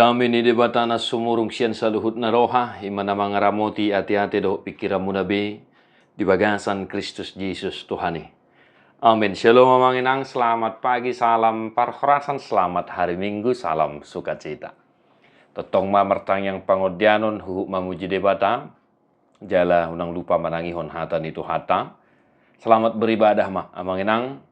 Dami ni debata na sumurong siyan sa luhut na roha, imana mga ramoti ati-ati do pikiramu nabi, di bagasan Kristus Jesus Tuhani. Amin. Shalom mamanginang, selamat pagi, salam parhorasan, selamat hari Minggu, salam sukacita. Totong mamertang yang pangodianon huhuk mamuji debata, jala unang lupa manangihon hata nitu hata. Selamat beribadah mamanginang,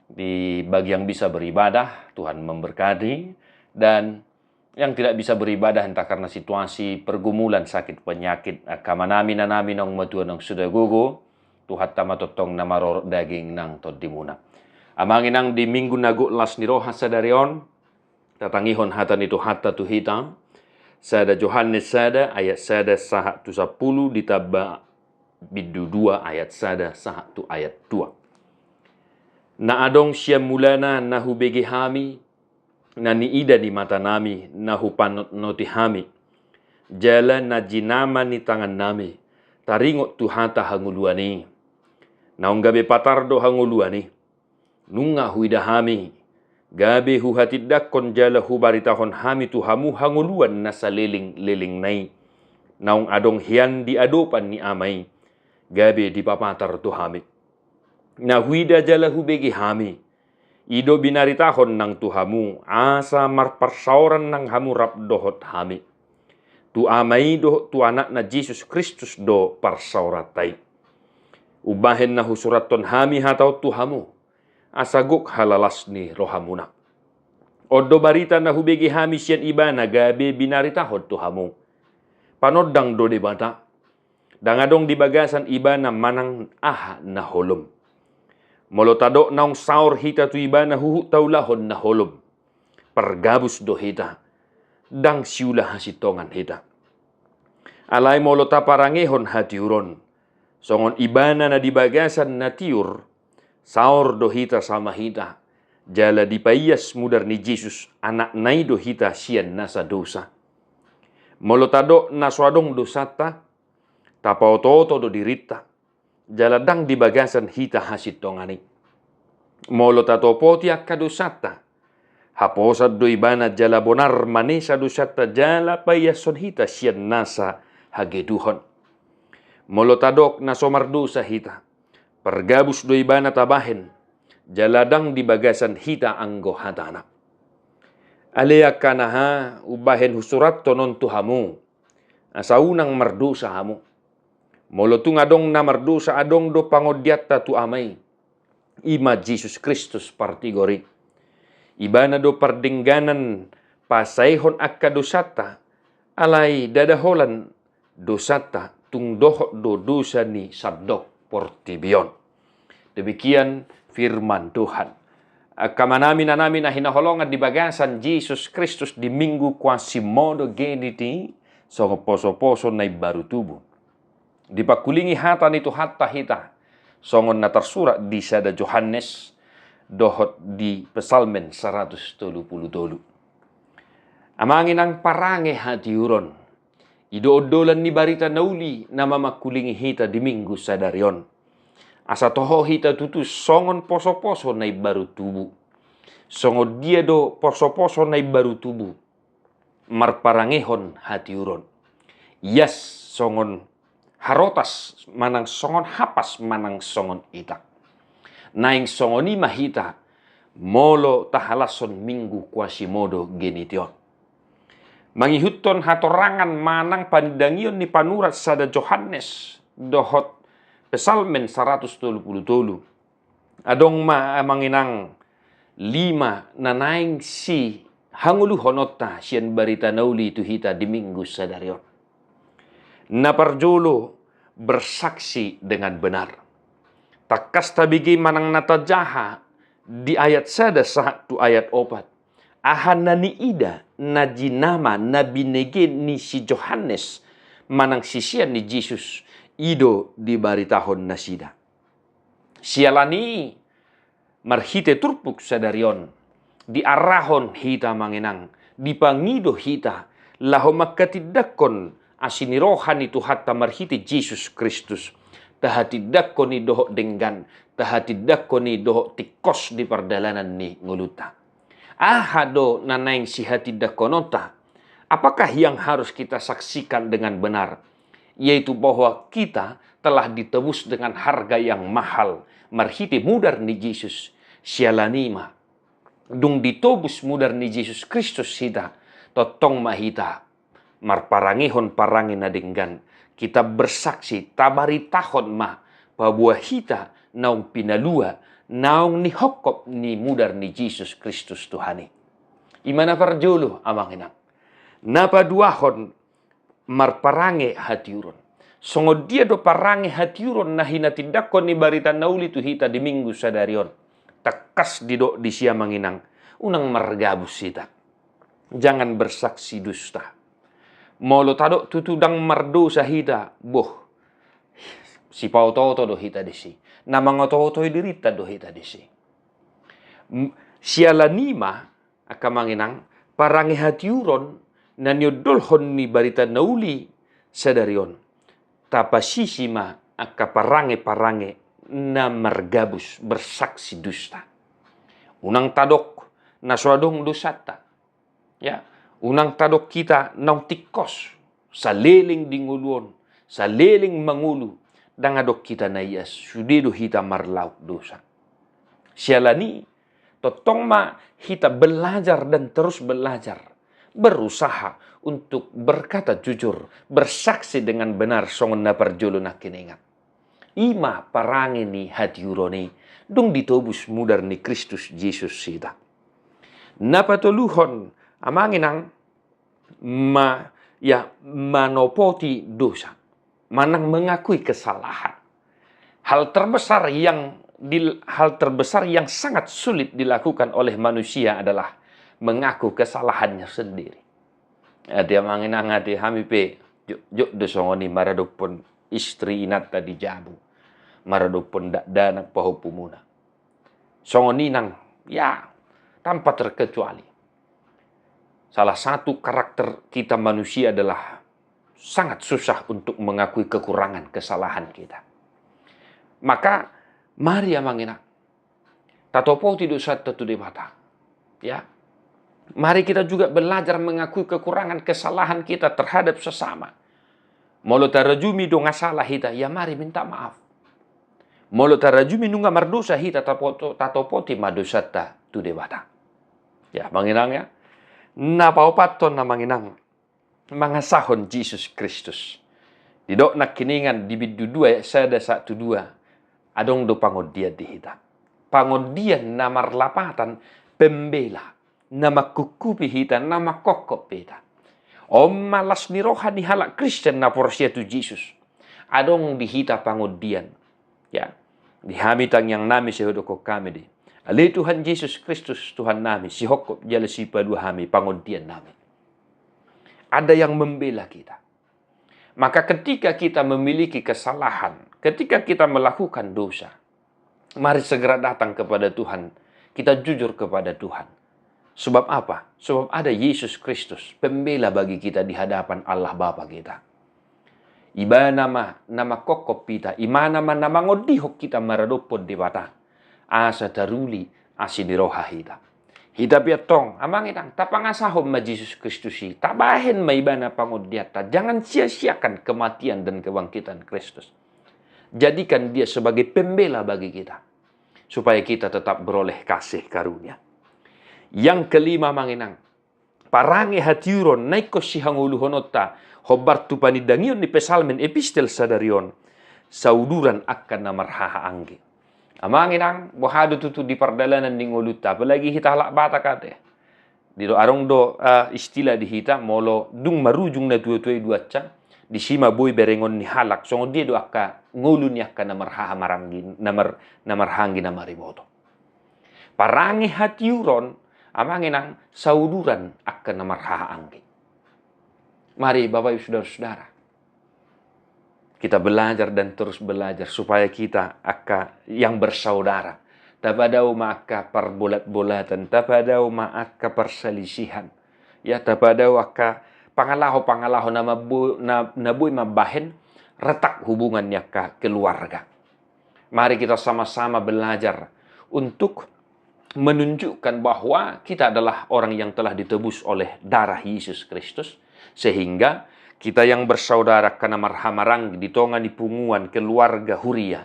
di bagi yang bisa beribadah, Tuhan memberkati, dan yang tidak bisa beribadah entah karena situasi pergumulan sakit penyakit kamanami nanami nong matuan nong sudah gugu Tuhan tama totong namaror daging nang todimuna amangin nang di minggu nagu las ni roha sadarion tatangihon hatan itu hatta tu hitam sada Yohanes sada ayat sada saha tu 10 ditaba bidu 2 ayat sada saha tu ayat 2 na adong siya mulana nahu begi hami na niida di mata nami, na hupanot noti hami. Jalan na jinama ni tangan nami, taringot tuhata hanguluani. Naong gabi patardo hanguluani. Nunga huida hami, gabi huhatidak kon jala hubaritahon hami tuhamu hanguluan na sa liling nai. Naong adong hian di adopan ni amay, gabi di papatar tuhami. Na huida jala hubegi hami, ido binaritahon ng tuhamu, asa marparsauran ng hamu rapdohot hami. Tu amay do tu anak na Jesus Kristus do parsauratay. Ubahen na husuraton hami hataw tuhamu, asaguk halalas ni rohamuna. Odo barita na hubegi hami siyan iba na gabi binaritahon tuhamu. Panodang do debata, dangadong dibagasan iba na manang aha na holom. Molotado naong saur hita tu iba na huhu taulahon na holom. Pergabus do hita. Dang siula hasitongan hita. Alay molota parangehon hatiuron. Songon ibana na dibagasan na tiur. Saur do hita sama hita. Jala dipayas mudar ni Jesus. Anak nai do hita siyan nasa dosa. Molotado naswadong dosata. Tapaototo do dirita. Jaladang di bagasan hita hasitongani. Molo tatopoti akadusata. Haposad do ibana jala bonar manesa dusata jala payason hita siyan nasa hageduhon. Molo tadok na somardusa hita. Pergabus do ibana tabahen. Jaladang di bagasan hita anggo hatana. Alea kanaha ubahen husurat tonon tuhamu. Asaunang mardusa hamu. Molotung adong namardusa adong do pangodiata tu amay. Ima Jesus Kristus partigori. Ibana do pardingganan pasaihon akka dosata. Alay dadaholan dosata tung dohot do dosa ni sabdok portibion. Demikian firman Tuhan. Kamanami na namin na hinaholongan di bagasan Jesus Kristus di minggu Quasimodo geniti. So poso-poso na baru tubuh. Dipakulingi hata nito hatta hita. Songon na tersurat di sada Yohanes dohot di Pesalmen 130. Amangin ang parange hatiuron. Idoodolan ni barita nauli na mamakulingi hita di minggu sadarion. Asa toho hita tutus songon poso-poso na baru tubu. Songon dia do poso-poso na baru tubu. Marparangehon hatiuron. Yes, songon harotas manang songon hapas manang songon itak. Naing songoni mahita molo tahalason minggu Quasimodo genition. Mangihuton hatorangan manang pandangion ni panurat sada Yohanes dohot Pesalmen 130. Adong manginang 5 na naing si hangulu honota siyan barita nauli tu hita di minggu sadarion. Naparjolo bersaksi dengan benar. Takas tabigi manang natajaha di ayat sada satu ayat 4. Ahan na niida na jinama na binigin ni si Yohanes manang sisian ni Jesus ido di baritahon na sida. Sialani marhite turpuk sadarion di arahon hita manginang di pangido hita laho makatidakon asinirohan itu hatta marhiti Jesus Kristus. Tahatidak ko ni doho denggan. Tahatidak ko ni doho tikos di pardalanan ni nguluta. Ahado nanaing si hatidak konota. Apakah yang harus kita saksikan dengan benar? Yaitu bahwa kita telah ditebus dengan harga yang mahal. Marhiti mudar ni Jesus sialanima. Dung ditobus mudar ni Jesus Kristus hita. Totong mahita. Marparangihon parangin na denggan. Kita bersaksi tabari tahon mah. Bahwa hita naung pinalua. Naung ni hokop ni mudar ni Jesus Kristus Tuhani. Imana parjolo amang inang. Napaduahon marparange hatiuron. Songo dia do parange hatiuron na hinatindakon ni barita nauli tu hita di minggu sadarion. Takas dido di sia manginang. Unang margabus hita. Jangan bersaksi dusta. Molo tado tutudang mardosa hita. Boh. Si pautoto do hita disi. Namang ototo dirita do hita disi. Sialanima akamanginang parange hatiuron na nyodolhon ni barita nauli sadarion. Tapasisima akaparange-parange na margabus bersaksi dusta. Unang tadok na suadong dosata. Ya, unang tadok kita nang tikos sa leling dinguluon, sa leling mangulu, dangadok kita na iyas, sudido hita marlauk dosa. Sialani, totong ma hita belajar dan terus belajar. Berusaha untuk berkata jujur, bersaksi dengan benar songon na parjolo na kiningat. Ima parangi ni hatiuroni, dung ditobus mudar ni Kristus Jesus sida. Napatuluhon amanginang manopoti dosa, manang mengakui kesalahan. Hal terbesar yang sangat sulit dilakukan oleh manusia adalah mengaku kesalahannya sendiri. Dia manginang ati hamipe juk desongoni maradopon istri inat tadi jabu. Maradopon danak pahupumuna. Songoni nang ya tanpa terkecuali. Salah satu karakter kita manusia adalah sangat susah untuk mengakui kekurangan kesalahan kita. Maka mari manginang tatopo tidak satu tu mata. Ya. Mari kita juga belajar mengakui kekurangan kesalahan kita terhadap sesama. Molo tarajumi do ngasalah hita, ya mari minta maaf. Molo tarajumi nunga mardosa hita tatopoti madosata tu debata. Ya, manginang ya. Napaupaton na manginang. Mangasahon Jesus Kristus. Didok nak kiningan di bidu dua, sada satu dua. Adong do pangodian di hita. Pangodian na marlapatan pembela. Nama kukupi hita, nama kokop hita. Om malas ni rohani halak Kristen na porsia tu Jesus. Adong di hita pangodian. Ya. Di hamitang yang nami sehodoko kami di. Ali Tuhan Yesus Kristus Tuhan nami. Si hokop jala si padu hami pangodian nami. Ada yang membela kita. Maka ketika kita memiliki kesalahan. Ketika kita melakukan dosa. Mari segera datang kepada Tuhan. Kita jujur kepada Tuhan. Sebab apa? Sebab ada Yesus Kristus, pembela bagi kita di hadapan Allah Bapa kita. Iba nama kokop kita, ima nama ngodihok kita maradopod di bata. Asa taruli, asi di roha hita. Hita piatong, amang itang, tapangasahom ma Yesus Kristus si, tabahin ma iba na pangodiata. Jangan sia-siakan kematian dan kebangkitan Kristus. Jadikan dia sebagai pembela bagi kita. Supaya kita tetap beroleh kasih karunia. Yang kelima manginang. Parangi hatiuron naiko sihangulu honota. Hobar tu panidangion ni pesalmen epistel sadarion. Sauduran akan namarhaha angge. Amanginang bohado tutu di pardalanan ning uluta. Apalagi hita halak bata kate. Dido arong do istilah di hita molo dung marujung na tuwe-tuwe duaca. Di sima boy berengon ni halak. Songo dia do akka ngulu ni akka namarhaha marangi namarhangi namarimoto. Parangi hatiuron amanginang sauduran akan namarhaha angge. Mari Bapak Ibu Saudara-saudara. Kita belajar dan terus belajar supaya kita yang bersaudara. Tapadaw maaka parbolat-bolatan, tapadaw maaka perselisihan. Ya, tapadaw aka pangalaho-pangalaho na boy mabahin retak hubungannya ke keluarga. Mari kita sama-sama belajar untuk menunjukkan bahwa kita adalah orang yang telah ditebus oleh darah Yesus Kristus, sehingga kita yang bersaudara karena marhamarang ditongan di punguan keluarga Huria,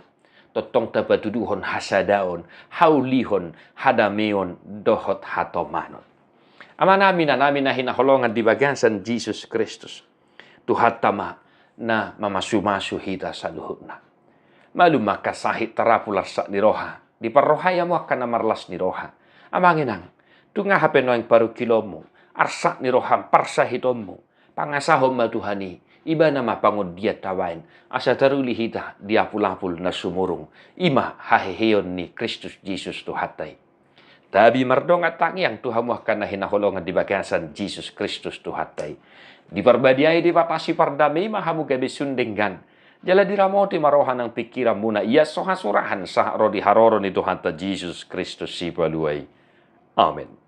totong tabaduduhon hasadaon, haulihon, hadameon, dohot hatomanon. Ama namin na hinaholongan di bagasan Jesus Kristus. Tuhat tama na mamasumasu hita sa luhut na. Malumaka sahit tarapular sa niroha. Di parrohaya mo ka na marlas niroha. Amanginang, tunga hapen no ang paru kilomo. Arsa niroha parsa hitom mo. Pangasahom matuhani. Iba na mapangod diat tawain. Asa taruli hita diapulapul na sumurong. Ima haheheon ni Kristus Jesus tuhatay. Tabi mardong at tangyang tuhamuah ka na hinaholongan di bagasan Jesus Kristus tuhatay. Di parbadiay di papasi pardami mahamu gabi sundenggan. Jala diramoti marohan ng pikiran muna iya sohasurahan sa rodi haroron ni Tuhan ta Jesus Kristus si paluay. Amen.